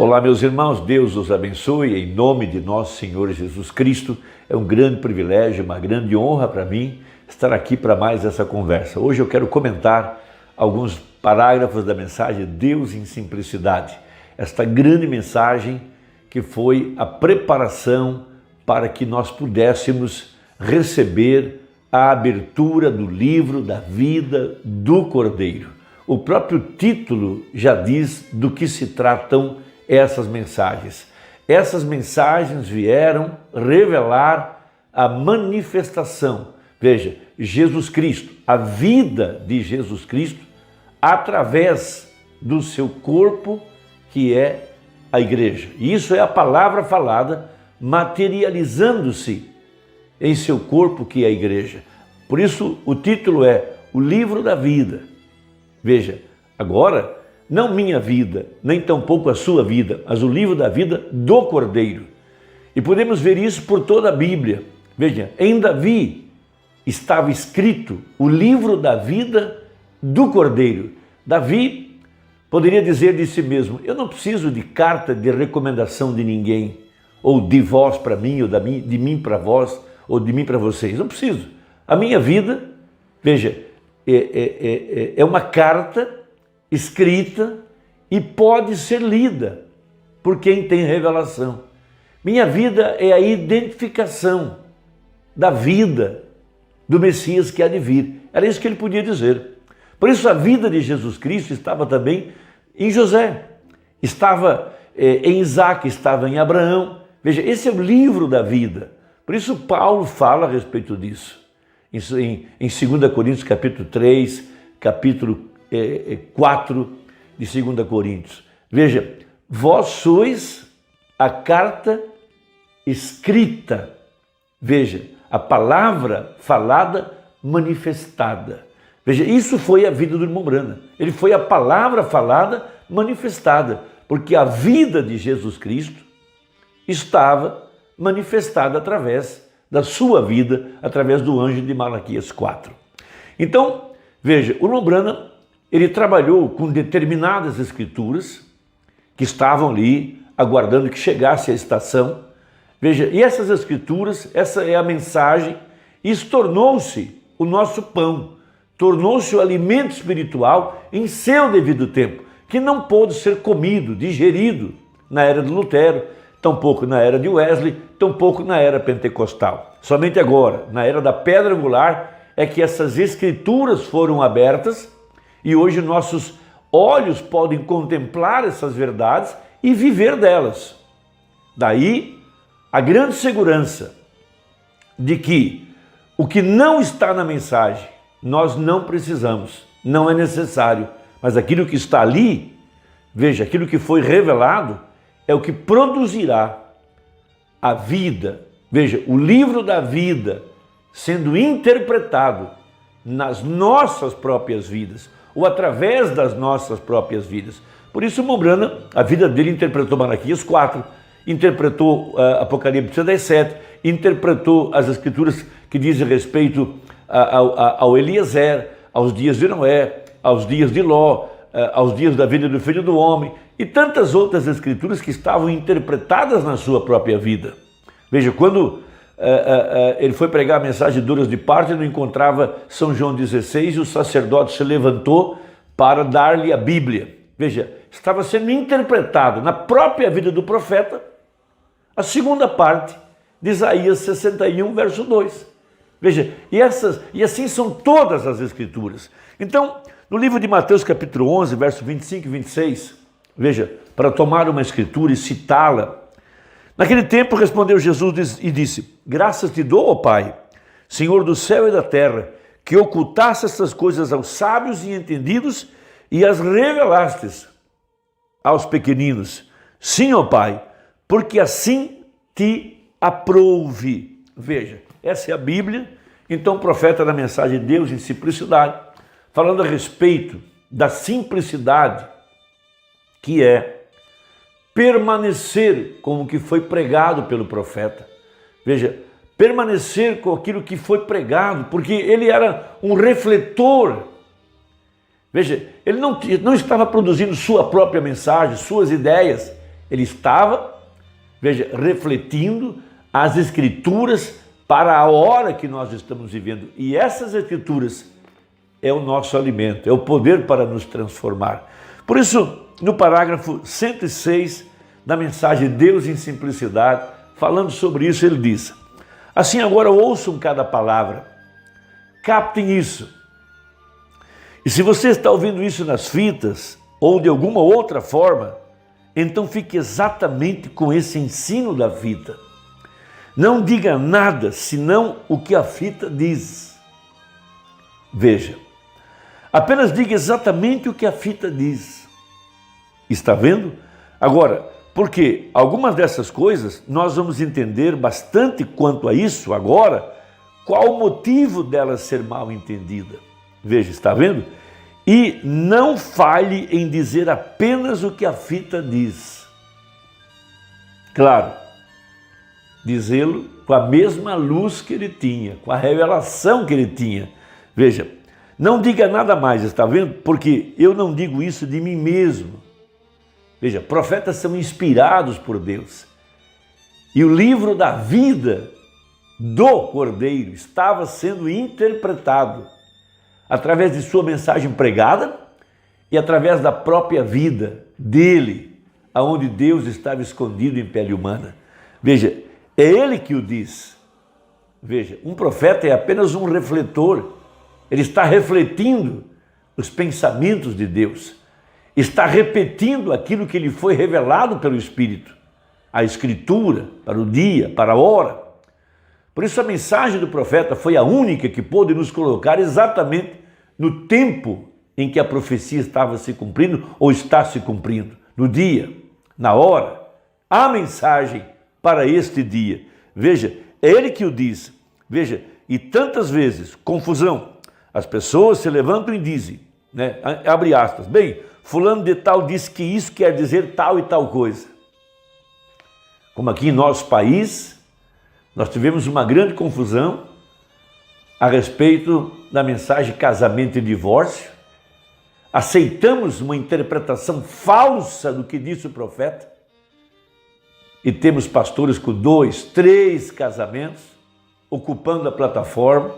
Olá, meus irmãos, Deus os abençoe em nome de nosso Senhor Jesus Cristo. É um grande privilégio, uma grande honra para mim estar aqui para mais essa conversa. Hoje eu quero comentar alguns parágrafos da mensagem Deus em Simplicidade. Esta grande mensagem que foi a preparação para que nós pudéssemos receber a abertura do livro da vida do Cordeiro. O próprio título já diz do que se tratam essas mensagens. Essas mensagens vieram revelar a manifestação. Veja, Jesus Cristo, a vida de Jesus Cristo, através do seu corpo, que é a igreja. E isso é a palavra falada, materializando-se em seu corpo, que é a igreja. Por isso, o título é O Livro da Vida. Veja, agora, não minha vida, nem tampouco a sua vida, mas o livro da vida do Cordeiro. E podemos ver isso por toda a Bíblia. Veja, em Davi estava escrito o livro da vida do Cordeiro. Davi poderia dizer de si mesmo: eu não preciso de carta de recomendação de ninguém, ou de vós para mim, ou de mim para vós, ou de mim para vocês. Não preciso. A minha vida, veja, é uma carta escrita e pode ser lida por quem tem revelação. Minha vida é a identificação da vida do Messias que há de vir. Era isso que ele podia dizer. Por isso a vida de Jesus Cristo estava também em José, estava em Isaac, estava em Abraão. Veja, esse é o livro da vida. Por isso Paulo fala a respeito disso. Em 2 Coríntios capítulo 3, capítulo 4 de 2 Coríntios. Veja, vós sois a carta escrita. Veja, a palavra falada manifestada. Veja, isso foi a vida do irmão Branham. Ele foi a palavra falada manifestada, porque a vida de Jesus Cristo estava manifestada através da sua vida, através do anjo de Malaquias 4. Então, veja, o irmão Branham, ele trabalhou com determinadas escrituras que estavam ali aguardando que chegasse a estação. Veja, e essas escrituras, essa é a mensagem, isso tornou-se o nosso pão, tornou-se o alimento espiritual em seu devido tempo, que não pôde ser comido, digerido na era de Lutero, tampouco na era de Wesley, tampouco na era pentecostal. Somente agora, na era da pedra angular, é que essas escrituras foram abertas e hoje nossos olhos podem contemplar essas verdades e viver delas. Daí a grande segurança de que o que não está na mensagem nós não precisamos, não é necessário, mas aquilo que está ali, veja, aquilo que foi revelado é o que produzirá a vida. Veja, o livro da vida sendo interpretado nas nossas próprias vidas, ou através das nossas próprias vidas. Por isso, o Branham, a vida dele interpretou Malaquias 4, interpretou Apocalipse 17, interpretou as escrituras que dizem respeito ao Eliezer, aos dias de Noé, aos dias de Ló, aos dias da vida do Filho do Homem, e tantas outras escrituras que estavam interpretadas na sua própria vida. Veja, quando ele foi pregar a mensagem duras de parte, não encontrava São João 16 e o sacerdote se levantou para dar-lhe a Bíblia. Veja, estava sendo interpretado na própria vida do profeta a segunda parte de Isaías 61, verso 2. Veja, e assim são todas as escrituras. Então, no livro de Mateus capítulo 11, verso 25 e 26, veja, para tomar uma escritura e citá-la, naquele tempo respondeu Jesus e disse: graças te dou, ó Pai, Senhor do céu e da terra, que ocultaste estas coisas aos sábios e entendidos e as revelastes aos pequeninos. Sim, ó Pai, porque assim te aprouve. Veja, essa é a Bíblia. Então o profeta na mensagem de Deus em simplicidade, falando a respeito da simplicidade que é permanecer com o que foi pregado pelo profeta. Veja, permanecer com aquilo que foi pregado, porque ele era um refletor. Veja, ele não estava produzindo sua própria mensagem, suas ideias, Ele estava, veja, refletindo as Escrituras para a hora que nós estamos vivendo. E essas Escrituras é o nosso alimento, é o poder para nos transformar. Por isso, no parágrafo 106 da mensagem Deus em Simplicidade, falando sobre isso, ele diz: assim agora ouçam cada palavra, captem isso. E se você está ouvindo isso nas fitas ou de alguma outra forma, então fique exatamente com esse ensino da fita. Não diga nada senão o que a fita diz. Veja, apenas diga exatamente o que a fita diz. Está vendo? Agora, porque algumas dessas coisas nós vamos entender bastante quanto a isso agora, qual o motivo dela ser mal entendida. Veja, está vendo? E não falhe em dizer apenas o que a fita diz. Claro, dizê-lo com a mesma luz que ele tinha, com a revelação que ele tinha. Veja, não diga nada mais, está vendo? Porque eu não digo isso de mim mesmo. Veja, profetas são inspirados por Deus. E o livro da vida do Cordeiro estava sendo interpretado através de sua mensagem pregada e através da própria vida dele, aonde Deus estava escondido em pele humana. Veja, é ele que o diz. Veja, um profeta é apenas um refletor. Ele está refletindo os pensamentos de Deus. Está repetindo aquilo que lhe foi revelado pelo Espírito. A Escritura, para o dia, para a hora. Por isso a mensagem do profeta foi a única que pôde nos colocar exatamente no tempo em que a profecia estava se cumprindo ou está se cumprindo. No dia, na hora, a mensagem para este dia. Veja, é ele que o diz. Veja, e tantas vezes, confusão, as pessoas se levantam e dizem, né, abre aspas, bem, fulano de tal disse que isso quer dizer tal e tal coisa. Como aqui em nosso país, nós tivemos uma grande confusão a respeito da mensagem casamento e divórcio. Aceitamos uma interpretação falsa do que disse o profeta. E temos pastores com 2, 3 casamentos, ocupando a plataforma.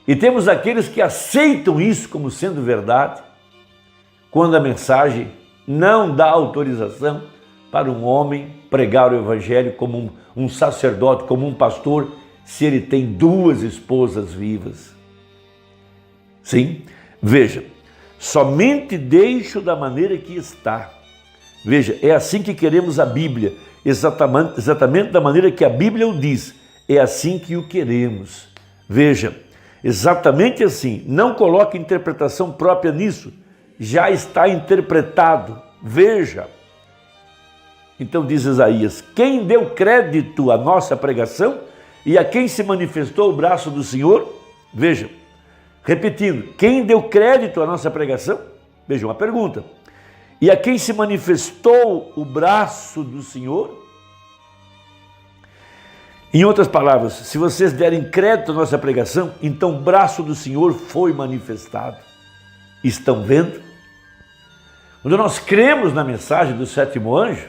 E temos aqueles que aceitam isso como sendo verdade, quando a mensagem não dá autorização para um homem pregar o evangelho como um sacerdote, como um pastor, se ele tem 2 esposas vivas. Sim, veja, somente deixo da maneira que está. Veja, é assim que queremos a Bíblia, exatamente da maneira que a Bíblia o diz, é assim que o queremos. Veja, exatamente assim, não coloque interpretação própria nisso, já está interpretado, veja. Então diz Isaías, quem deu crédito à nossa pregação e a quem se manifestou o braço do Senhor? Veja, repetindo, quem deu crédito à nossa pregação? Veja, uma pergunta. E a quem se manifestou o braço do Senhor? Em outras palavras, se vocês derem crédito à nossa pregação, então o braço do Senhor foi manifestado. Estão vendo? Quando nós cremos na mensagem do 7º anjo,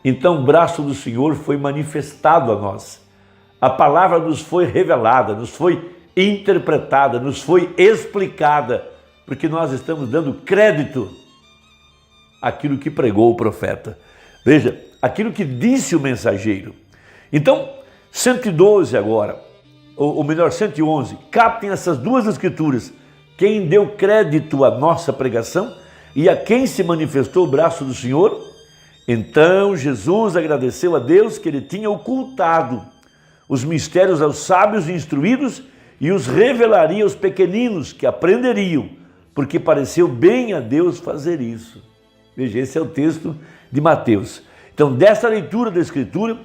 então o braço do Senhor foi manifestado a nós. A palavra nos foi revelada, nos foi interpretada, nos foi explicada, porque nós estamos dando crédito àquilo que pregou o profeta. Veja, aquilo que disse o mensageiro. Então, 112 agora, ou melhor, 111, captem essas 2 escrituras. Quem deu crédito à nossa pregação e a quem se manifestou o braço do Senhor? Então Jesus agradeceu a Deus que ele tinha ocultado os mistérios aos sábios e instruídos e os revelaria aos pequeninos que aprenderiam, porque pareceu bem a Deus fazer isso. Veja, esse é o texto de Mateus. Então, dessa leitura da Escritura,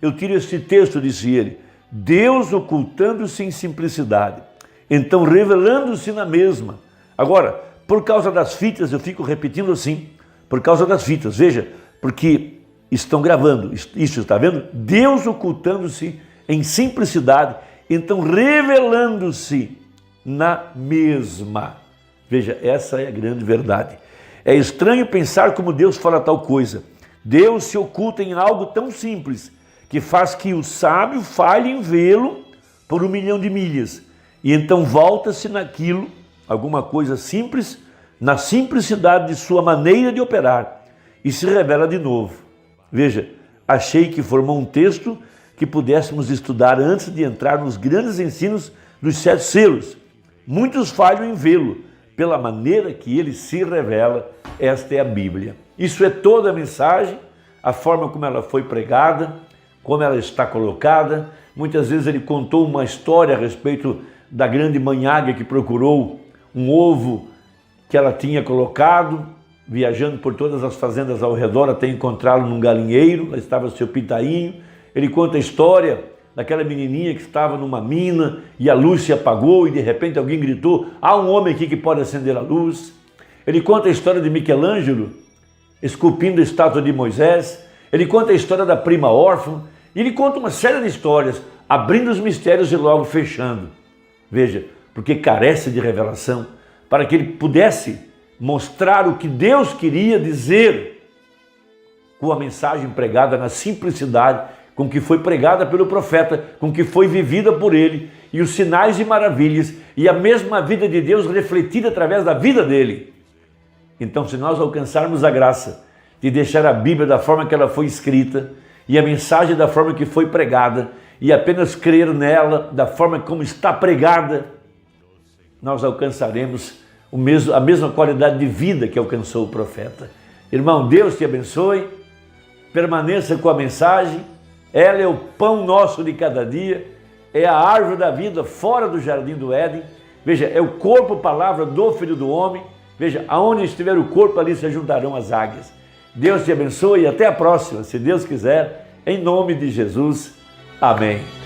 eu tiro este texto, disse ele, Deus ocultando-se em simplicidade, então revelando-se na mesma. Agora, por causa das fitas, eu fico repetindo assim, por causa das fitas, veja, porque estão gravando, isso está vendo? Deus ocultando-se em simplicidade, então revelando-se na mesma. Veja, essa é a grande verdade. É estranho pensar como Deus fala tal coisa. Deus se oculta em algo tão simples, que faz que o sábio falhe em vê-lo por 1.000.000 de milhas. E então volta-se naquilo, alguma coisa simples, na simplicidade de sua maneira de operar, e se revela de novo. Veja, achei que formou um texto que pudéssemos estudar antes de entrar nos grandes ensinos dos 7 selos. Muitos falham em vê-lo, pela maneira que ele se revela. Esta é a Bíblia. Isso é toda a mensagem, a forma como ela foi pregada, como ela está colocada. Muitas vezes ele contou uma história a respeito da grande mãe águia que procurou um ovo que ela tinha colocado, viajando por todas as fazendas ao redor até encontrá-lo num galinheiro. Lá estava seu pitainho. Ele conta a história daquela menininha que estava numa mina e a luz se apagou e de repente alguém gritou: há um homem aqui que pode acender a luz. Ele conta a história de Michelangelo esculpindo a estátua de Moisés. Ele conta a história da prima órfã. E ele conta uma série de histórias, abrindo os mistérios e logo fechando. Veja, porque carece de revelação, para que ele pudesse mostrar o que Deus queria dizer com a mensagem pregada na simplicidade com que foi pregada pelo profeta, com que foi vivida por ele, e os sinais e maravilhas, e a mesma vida de Deus refletida através da vida dele. Então, se nós alcançarmos a graça de deixar a Bíblia da forma que ela foi escrita, e a mensagem da forma que foi pregada, e apenas crer nela da forma como está pregada, nós alcançaremos a mesma qualidade de vida que alcançou o profeta. Irmão, Deus te abençoe, permaneça com a mensagem. Ela é o pão nosso de cada dia, é a árvore da vida fora do jardim do Éden. Veja, é o corpo, palavra do Filho do Homem. Veja, aonde estiver o corpo, ali se juntarão as águias. Deus te abençoe e até a próxima, se Deus quiser, em nome de Jesus. Amém.